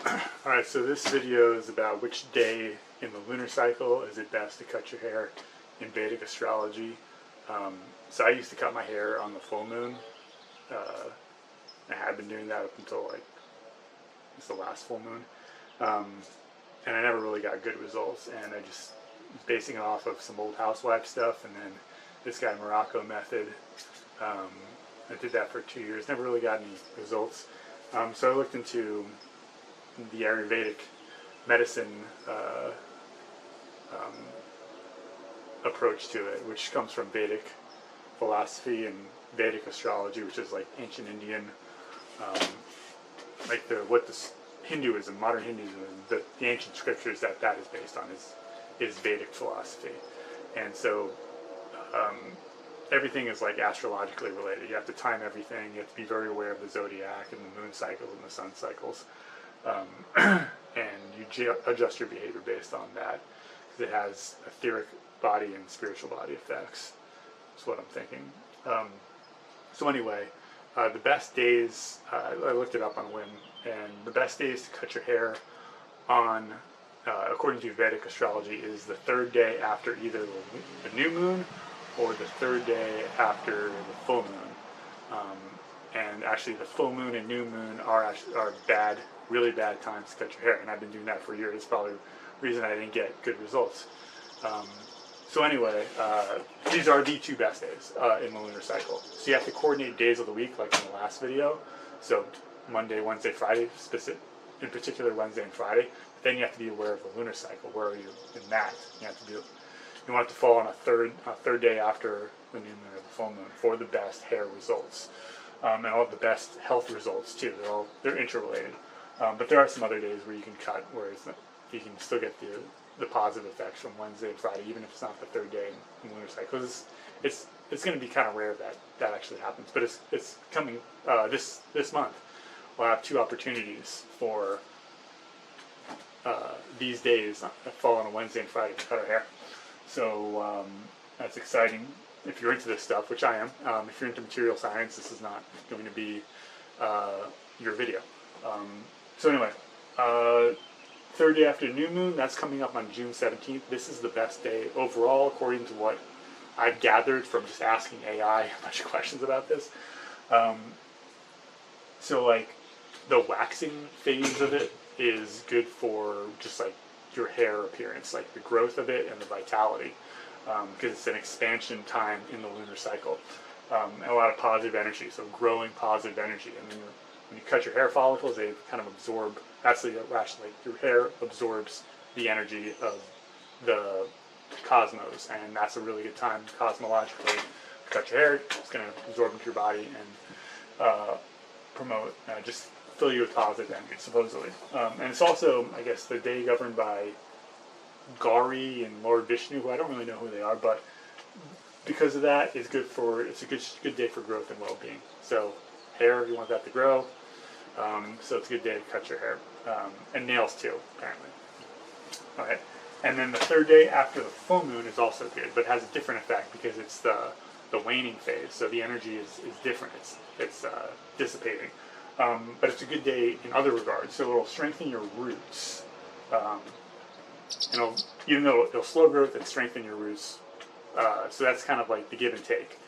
Alright, so this video is about which day in the lunar cycle is it best to cut your hair in Vedic astrology. So I used to cut my hair on the full moon. I had been doing that up until like it's the last full moon. And I never really got good results, and I just was basing it off of some old housewife stuff, and then this guy Morocco method. I did that for 2 years, never really got any results. So I looked into the Ayurvedic medicine approach to it, which comes from Vedic philosophy and Vedic astrology, which is like ancient Indian, like what the Hinduism, modern Hinduism, the ancient scriptures that is based on is Vedic philosophy. And so everything is like astrologically related. You have to time everything. You have to be very aware of the zodiac and the moon cycles and the sun cycles. And you adjust your behavior based on that, because it has etheric body and spiritual body effects. That's what I'm thinking. So anyway, the best days, I looked it up on a whim, and the best days to cut your hair on, according to Vedic astrology, is the third day after either the new moon or the third day after the full moon. And actually the full moon and new moon are bad, really bad times to cut your hair, and I've been doing that for years. It's probably the reason I didn't get good results. So anyway, these are the two best days in the lunar cycle. So you have to coordinate days of the week, like in the last video. So Monday, Wednesday, Friday, in particular Wednesday and Friday. But then you have to be aware of the lunar cycle. Where are you in that? You want it to fall on a third day after the new moon or the full moon for the best hair results, and all the best health results too. They're interrelated. But there are some other days where you can cut, where you can still get the positive effects from Wednesday and Friday, even if it's not the third day in the lunar cycle. It's going to be kind of rare that actually happens, but it's coming this month. We'll have two opportunities for these days that fall on a Wednesday and Friday to cut our hair. So that's exciting if you're into this stuff, which I am. If you're into material science, this is not going to be your video. So anyway, third day after new moon, that's coming up on June 17th. This is the best day overall, according to what I've gathered from just asking AI a bunch of questions about this. So like the waxing phase of it is good for just like your hair appearance, like the growth of it and the vitality, because it's an expansion time in the lunar cycle, and a lot of positive energy, so growing positive energy. And when you cut your hair follicles, they kind of absorb, actually rationally, your hair absorbs the energy of the cosmos, and that's a really good time cosmologically to cut your hair. It's going to absorb into your body and promote, just fill you with positive energy, supposedly. And it's also, I guess, the day governed by Gauri and Lord Vishnu, who I don't really know who they are, but because of that, it's a good day for growth and well-being. So hair, you want that to grow, so it's a good day to cut your hair, and nails too, apparently. All right, and then the third day after the full moon is also good, but has a different effect because it's the waning phase, so the energy is different. It's dissipating, but it's a good day in other regards. So it'll strengthen your roots, and even though it'll slow growth and strengthen your roots. So that's kind of like the give and take.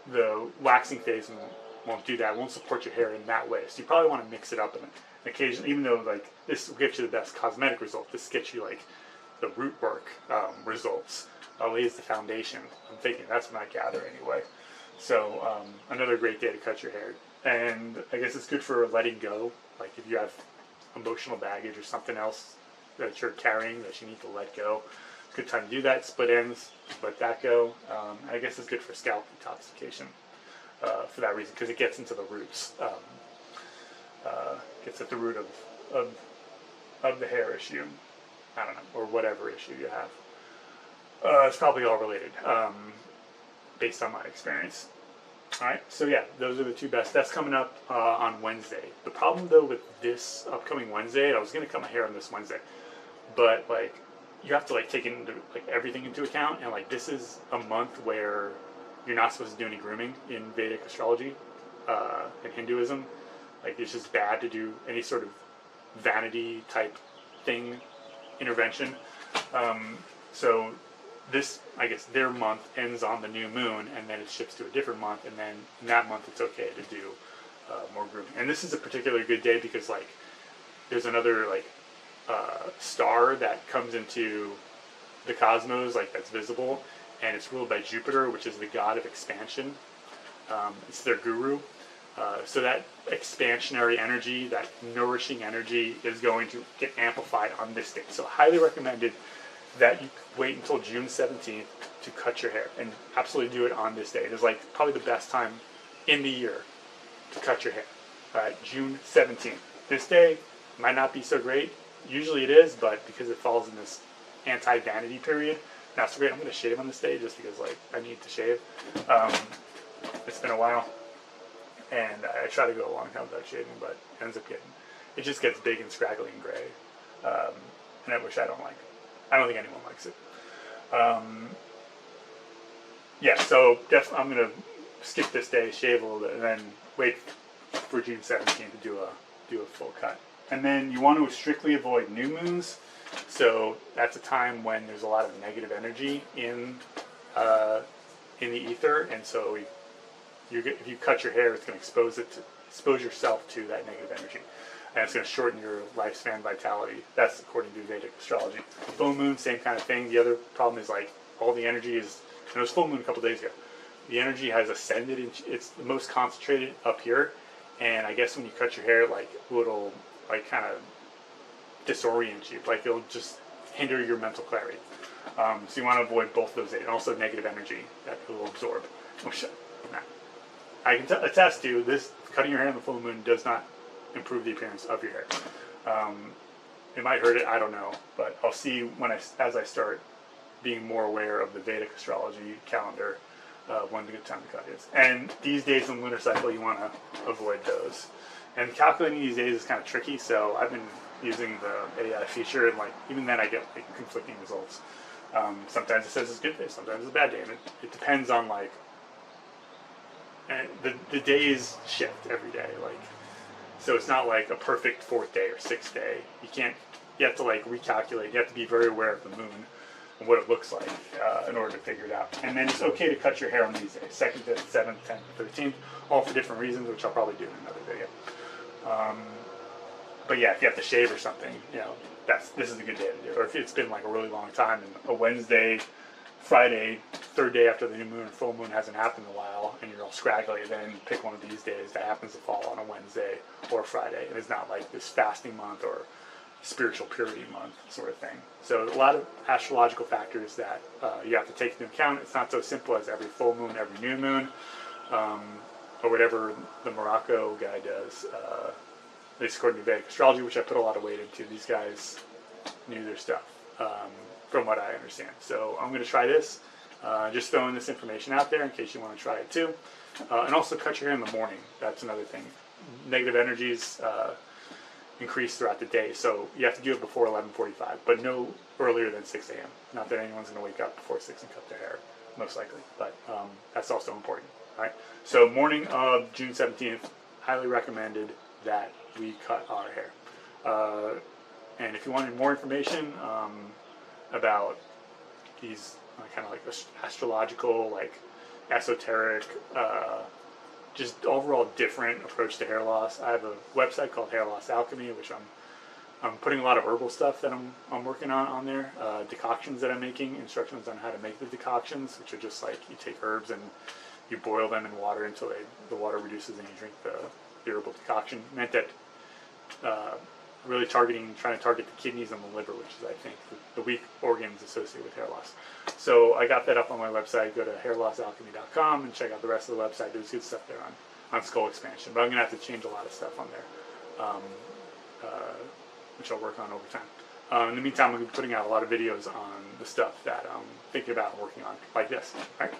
The waxing phase won't do that. It won't support your hair in that way. So you probably want to mix it up, and occasionally, even though like this will get you the best cosmetic result, this gets you like the root work results. Lays the foundation. I'm thinking that's what I gather anyway. So another great day to cut your hair, and I guess it's good for letting go. Like if you have emotional baggage or something else that you're carrying that you need to let go, it's a good time to do that. Split ends, let that go. I guess it's good for scalp detoxification for that reason, because it gets into the roots, gets at the root of the hair issue. I don't know, or whatever issue you have. It's probably all related, based on my experience. Alright, so yeah, those are the two best. That's coming up on Wednesday. The problem though with this upcoming Wednesday, I was going to cut my hair on this Wednesday, but like you have to like take into like everything into account, and like this is a month where you're not supposed to do any grooming in Vedic astrology and Hinduism. Like it's just bad to do any sort of vanity type thing, intervention. So this, I guess, their month ends on the new moon, and then it shifts to a different month, and then in that month it's okay to do more grooming. And this is a particularly good day because, like, there's another, like, star that comes into the cosmos, like, that's visible, and it's ruled by Jupiter, which is the god of expansion. It's their guru. So that expansionary energy, that nourishing energy, is going to get amplified on this day. So highly recommended that you wait until June 17th to cut your hair, and absolutely do it on this day. It is, like, probably the best time in the year to cut your hair. June 17th. This day might not be so great. Usually it is, but because it falls in this anti-vanity period, not so great. I'm going to shave on this day just because, like, I need to shave. It's been a while, and I try to go a long time without shaving, but it just gets big and scraggly and gray, and which I don't like. I don't think anyone likes it. Yeah, so I'm going to skip this day, shave a little bit, and then wait for June 17th to do a full cut. And then you want to strictly avoid new moons. So that's a time when there's a lot of negative energy in the ether, and so if you cut your hair, it's going to expose yourself to that negative energy, and it's going to shorten your lifespan vitality. That's according to Vedic astrology. Full moon, same kind of thing. The other problem is, like, all the energy is, and it was full moon a couple days ago. The energy has ascended, and it's the most concentrated up here. And I guess when you cut your hair, like, it'll, like, kind of disorient you. Like, it'll just hinder your mental clarity. So you want to avoid both those days, and also negative energy that it will absorb. I can attest to this: cutting your hair on the full moon does not improve the appearance of your hair. It might hurt it, I don't know, but I'll see as I start being more aware of the Vedic astrology calendar, when the good time to cut is. And these days in the lunar cycle, you want to avoid those. And calculating these days is kind of tricky, so I've been using the AI feature, and, like, even then I get, like, conflicting results. Sometimes it says it's a good day, sometimes it's a bad day, and it depends on, like, and the days shift every day, like, so it's not like a perfect 4th day or 6th day. You have to, like, recalculate. You have to be very aware of the moon and what it looks like in order to figure it out. And then it's okay to cut your hair on these days: 2nd, 5th, 7th, 10th, 13th, all for different reasons, which I'll probably do in another video. But yeah, if you have to shave or something, this is a good day to do it. Or if it's been, like, a really long time, and a Wednesday, Friday, 3rd day after the new moon, full moon hasn't happened in a while, and you're all scraggly, then pick one of these days that happens to fall on a Wednesday or Friday, and it's not like this fasting month or spiritual purity month sort of thing. So a lot of astrological factors that you have to take into account. It's not so simple as every full moon, every new moon, or whatever the Morocco guy does. At least according to Vedic astrology, which I put a lot of weight into. These guys knew their stuff, from what I understand. So I'm going to try this. Just throwing this information out there in case you want to try it too. And also cut your hair in the morning. That's another thing. Negative energies increase throughout the day, so you have to do it before 11:45, but no earlier than 6 a.m. Not that anyone's going to wake up before 6 and cut their hair, most likely, but that's also important. All right. So morning of June 17th, highly recommended that we cut our hair. And if you wanted more information about these kind of like astrological, like esoteric, just overall different approach to hair loss, I have a website called Hair Loss Alchemy, which I'm putting a lot of herbal stuff that I'm working on there, decoctions that I'm making, instructions on how to make the decoctions, which are just like you take herbs and you boil them in water until the water reduces and you drink the herbal decoction. Meant that really trying to target the kidneys and the liver, which is, I think, the weak organs associated with hair loss. So I got that up on my website. Go to hairlossalchemy.com and check out the rest of the website. There's good stuff there on skull expansion. But I'm going to have to change a lot of stuff on there, which I'll work on over time. In the meantime, I'm going to be putting out a lot of videos on the stuff that I'm thinking about and working on, like this. All right?